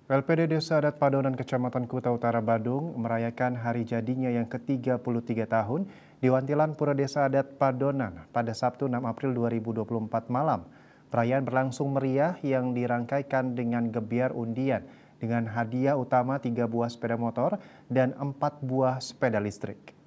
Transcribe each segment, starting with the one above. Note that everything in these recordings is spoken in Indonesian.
LPD Desa Adat Padonan Kecamatan Kuta Utara Badung merayakan hari jadinya yang ke-33 tahun di Wantilan Pura Desa Adat Padonan pada Sabtu 6 April 2024 malam. Perayaan berlangsung meriah yang dirangkaikan dengan gebiar undian dengan hadiah utama 3 buah sepeda motor dan 4 buah sepeda listrik.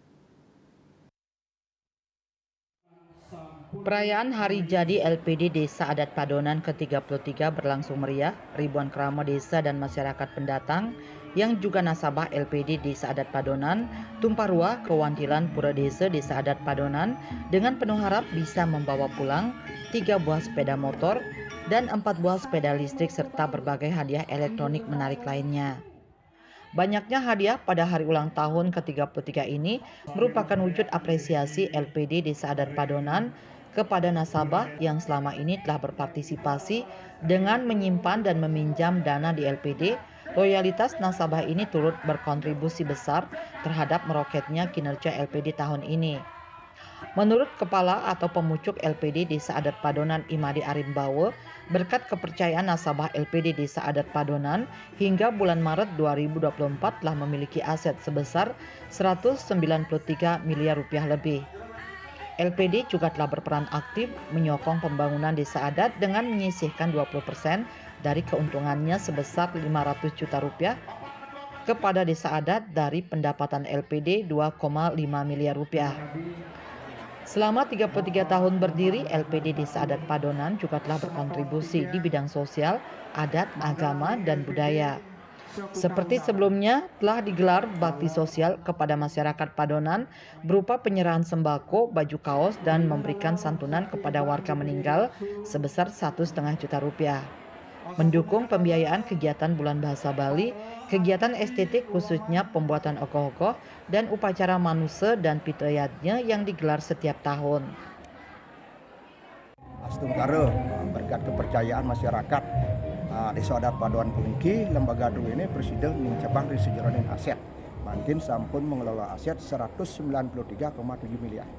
Perayaan Hari Jadi LPD Desa Adat Padonan ke-33 berlangsung meriah. Ribuan keramat desa dan masyarakat pendatang yang juga nasabah LPD Desa Adat Padonan tumpah ruah ke Wantilan Pura Desa Adat Padonan dengan penuh harap bisa membawa pulang 3 buah sepeda motor dan 4 buah sepeda listrik serta berbagai hadiah elektronik menarik lainnya. Banyaknya hadiah pada hari ulang tahun ke-33 ini merupakan wujud apresiasi LPD Desa Adat Padonan kepada nasabah yang selama ini telah berpartisipasi dengan menyimpan dan meminjam dana di LPD. Loyalitas nasabah ini turut berkontribusi besar terhadap meroketnya kinerja LPD tahun ini. Menurut Kepala atau Pemucuk LPD Desa Adat Padonan Imadi Arimbawe, berkat kepercayaan nasabah LPD Desa Adat Padonan hingga bulan Maret 2024 telah memiliki aset sebesar 193 miliar rupiah lebih. LPD juga telah berperan aktif menyokong pembangunan desa adat dengan menyisihkan 20% dari keuntungannya sebesar 500 juta rupiah kepada desa adat dari pendapatan LPD 2,5 miliar rupiah. Selama 33 tahun berdiri, LPD Desa Adat Padonan juga telah berkontribusi di bidang sosial, adat, agama, dan budaya. Seperti sebelumnya, telah digelar bakti sosial kepada masyarakat Padonan berupa penyerahan sembako, baju kaos, dan memberikan santunan kepada warga meninggal sebesar 1,5 juta rupiah. Mendukung pembiayaan kegiatan Bulan Bahasa Bali, kegiatan estetik khususnya pembuatan ogoh-ogoh, dan upacara manuse dan pitrayatnya yang digelar setiap tahun. Astungkare berkat kepercayaan masyarakat Desa Adat Padonan Puniki, lembaga dua ini Presiden mencabang Risejeronin aset. Mantin sampun mengelola aset 193,7 miliar.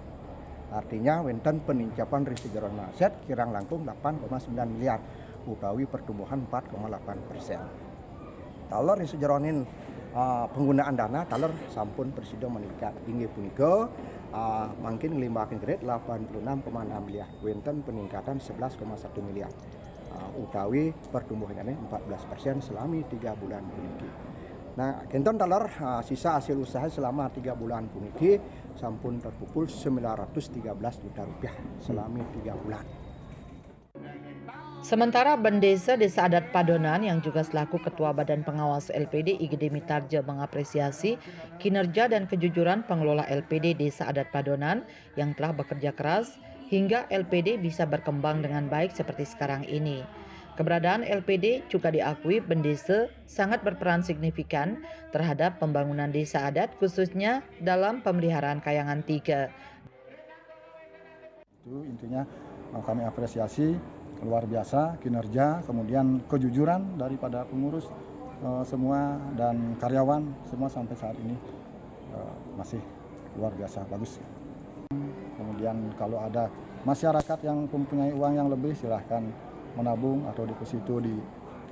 Artinya wenten penincapan Risejeronin aset kirang langkung 8,9 miliar, utawi pertumbuhan 4,8%. Talor Risejeronin penggunaan dana talor sampun Presiden meningkat tinggi punika makin ngelimbakin kredit 86,6 miliar, wenten peningkatan 11,1 miliar. Utawi pertumbuhannya 14% selama 3 bulan puniki. Nah, kenton talor sisa hasil usaha selama 3 bulan puniki sampun terkumpul 913 juta rupiah selama 3 bulan. Sementara Bendesa Desa Adat Padonan yang juga selaku Ketua Badan Pengawas LPD IGD Mitarja mengapresiasi kinerja dan kejujuran pengelola LPD Desa Adat Padonan yang telah bekerja keras hingga LPD bisa berkembang dengan baik seperti sekarang ini. Keberadaan LPD juga diakui Bendesa sangat berperan signifikan terhadap pembangunan desa adat khususnya dalam pemeliharaan Kayangan 3. Itu intinya kami apresiasi luar biasa kinerja, kemudian kejujuran daripada pengurus semua dan karyawan semua sampai saat ini masih luar biasa bagus. Kemudian kalau ada masyarakat yang mempunyai uang yang lebih silahkan menabung atau deposito di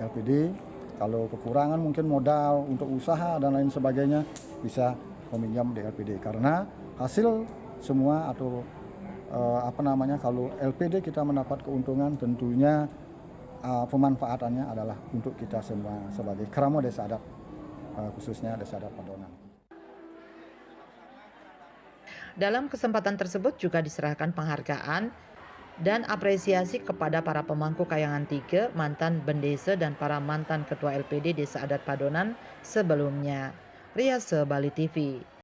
LPD. Kalau kekurangan mungkin modal untuk usaha dan lain sebagainya bisa meminjam di LPD karena hasil semua atau kalau LPD kita mendapat keuntungan tentunya pemanfaatannya adalah untuk kita semua sebagai kerama desa adat khususnya desa adat Padonan. Dalam kesempatan tersebut juga diserahkan penghargaan dan apresiasi kepada para pemangku Kayangan 3, mantan Bendesa dan para mantan Ketua LPD Desa Adat Padonan sebelumnya. Riase Bali TV.